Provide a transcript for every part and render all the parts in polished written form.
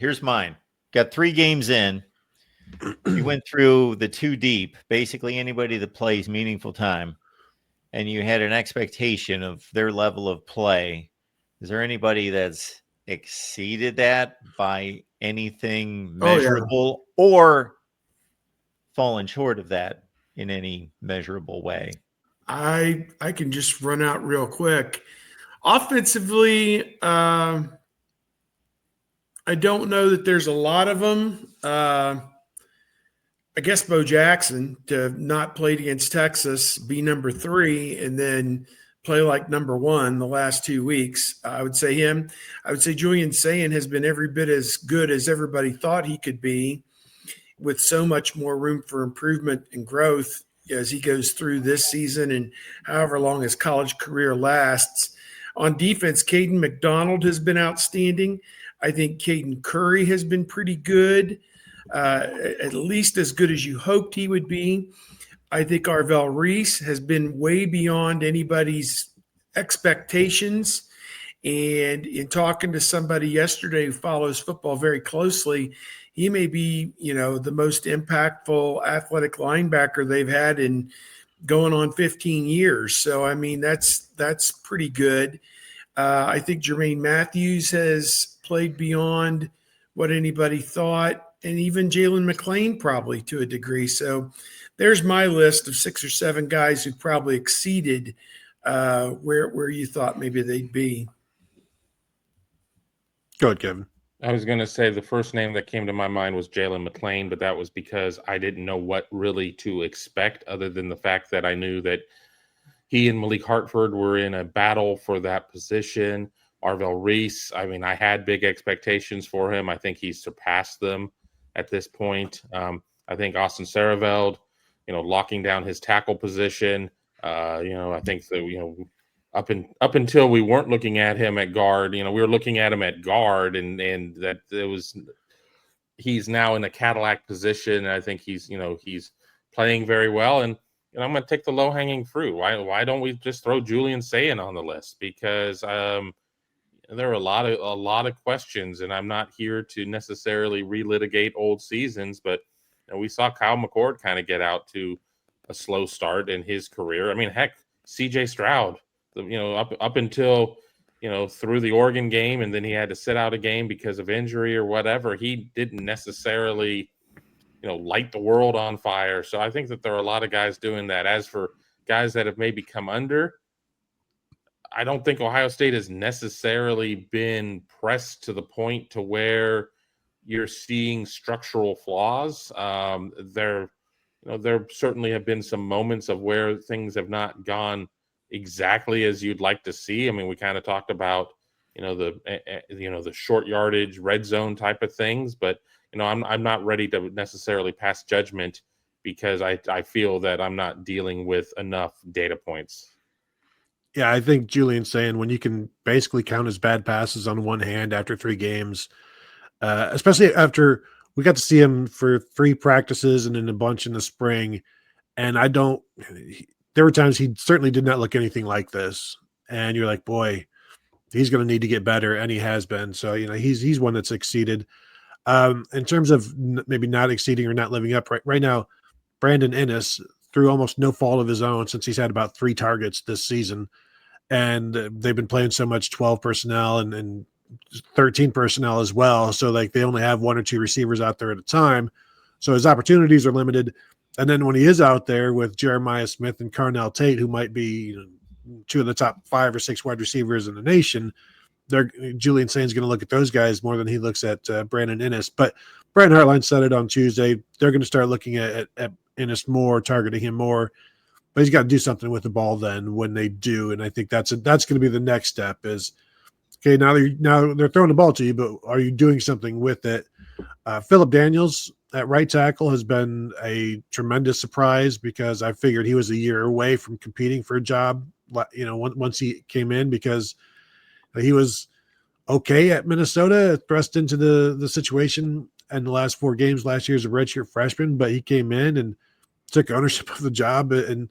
Here's mine. Got 3 games in. You went through the 2 deep, basically anybody that plays meaningful time, and you had an expectation of their level of play. Is there anybody that's exceeded that by anything measurable or fallen short of that in any measurable way? I can just run out real quick. Offensively, I don't know that there's a lot of them. I guess Bo Jackson to not play against Texas, be number 3, and then play like number 1 the last 2 weeks. I would say him. I would say Julian Sayin has been every bit as good as everybody thought he could be, with so much more room for improvement and growth as he goes through this season and however long his college career lasts. On defense, Caden McDonald has been outstanding. I think Caden Curry has been pretty good. At least as good as you hoped he would be. I think Arvell Reese has been way beyond anybody's expectations. And in talking to somebody yesterday who follows football very closely, he may be, the most impactful athletic linebacker they've had in going on 15 years. So, I mean, that's pretty good. I think Jermaine Matthews has played beyond what anybody thought. And even Jalen McLean probably to a degree. So there's my list of 6 or 7 guys who probably exceeded where you thought maybe they'd be. Go ahead, Kevin. I was going to say the first name that came to my mind was Jalen McLean, but that was because I didn't know what really to expect other than the fact that I knew that he and Malik Hartford were in a battle for that position. Arvell Reese, I mean, I had big expectations for him. I think he's surpassed them at this point. I think Austin Saraveld, locking down his tackle position. I think that, up until we weren't looking at him at guard, we were looking at him at guard, and that he's now in a Cadillac position. And I think he's playing very well. And I'm going to take the low hanging fruit. Why don't we just throw Julian Sayin on the list? Because there are a lot of questions, and I'm not here to necessarily relitigate old seasons, but we saw Kyle McCord kind of get out to a slow start in his career. I mean, heck, CJ Stroud, up until through the Oregon game, and then he had to sit out a game because of injury or whatever. He didn't necessarily light the world on fire. So I think that there are a lot of guys doing that. As for guys that have maybe come under, I don't think Ohio State has necessarily been pressed to the point to where you're seeing structural flaws. There certainly have been some moments of where things have not gone exactly as you'd like to see. I mean, we kind of talked about the short yardage, red zone type of things, but I'm not ready to necessarily pass judgment because I feel that I'm not dealing with enough data points. Yeah, I think Julian Sayin, when you can basically count his bad passes on one hand after 3 games, especially after we got to see him for 3 practices and then a bunch in the spring. And there were times he certainly did not look anything like this. And you're like, boy, he's going to need to get better. And he has been. So, he's one that's exceeded. In terms of maybe not exceeding or not living up right now, Brandon Ennis, through almost no fault of his own, since he's had about 3 targets this season. And they've been playing so much 12 personnel and 13 personnel as well. So they only have 1 or 2 receivers out there at a time. So his opportunities are limited. And then when he is out there with Jeremiah Smith and Carnell Tate, who might be 2 of the top 5 or 6 wide receivers in the nation, Julian Sayin's going to look at those guys more than he looks at Brandon Ennis. But Brian Hartline said it on Tuesday. They're going to start looking at Ennis more, targeting him more. But he's got to do something with the ball then when they do. And I think that's going to be the next step is, okay, now they're throwing the ball to you, but are you doing something with it? Phillip Daniels at right tackle has been a tremendous surprise because I figured he was a year away from competing for a job, once he came in, because he was okay at Minnesota, thrust into the situation in the last 4 games last year as a redshirt freshman, but he came in and took ownership of the job in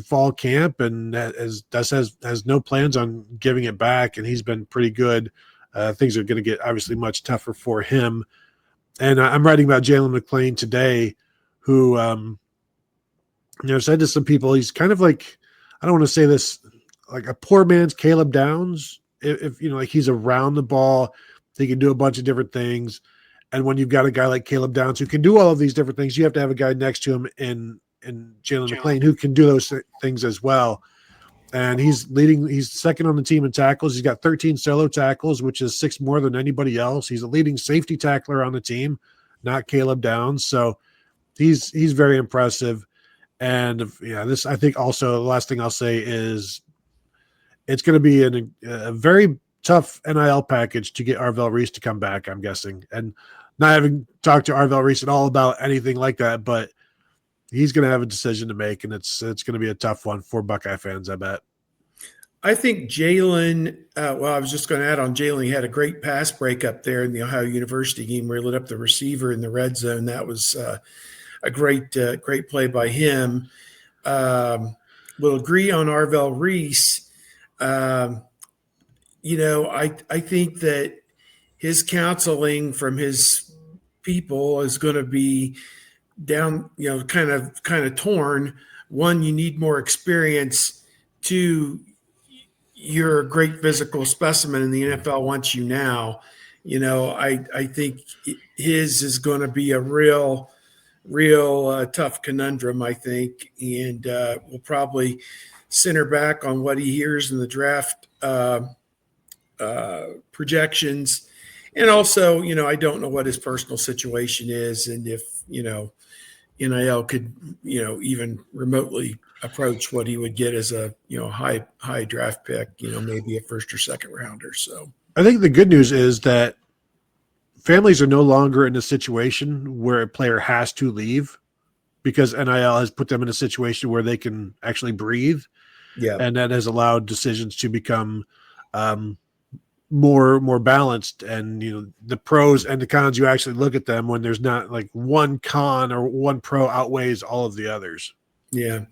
fall camp and has no plans on giving it back. And he's been pretty good things are going to get obviously much tougher for him. And I'm writing about Jalen McLean today, who, said to some people, he's kind of like, I don't want to say this, like a poor man's Caleb Downs. If like he's around the ball, he can do a bunch of different things. And when you've got a guy like Caleb Downs who can do all of these different things, you have to have a guy next to him in Jalen McLean who can do those things as well. And he's second on the team in tackles. He's got 13 solo tackles, which is 6 more than anybody else. He's a leading safety tackler on the team, not Caleb Downs. So he's very impressive. And this, I think also the last thing I'll say is it's going to be a very tough NIL package to get Arvell Reese to come back, I'm guessing. And not having talked to Arvell Reese at all about anything like that, but he's going to have a decision to make, and it's going to be a tough one for Buckeye fans, I bet. I think Jalen, I was just going to add on Jalen, he had a great pass breakup there in the Ohio University game where he lit up the receiver in the red zone. That was a great play by him. We'll agree on Arvell Reese. I think that his counseling from his people is going to be down, kind of torn. One, you need more experience. Two, you're a great physical specimen and the NFL wants you now. I think his is going to be a real tough conundrum, I think. And we'll probably center back on what he hears in the draft projections. And also, I don't know what his personal situation is and if, NIL could, even remotely approach what he would get as a, high draft pick, maybe a first or second rounder. So I think the good news is that families are no longer in a situation where a player has to leave because NIL has put them in a situation where they can actually breathe. Yeah. And that has allowed decisions to become more balanced, and the pros and the cons, you actually look at them when there's not like one con or one pro outweighs all of the others. Yeah.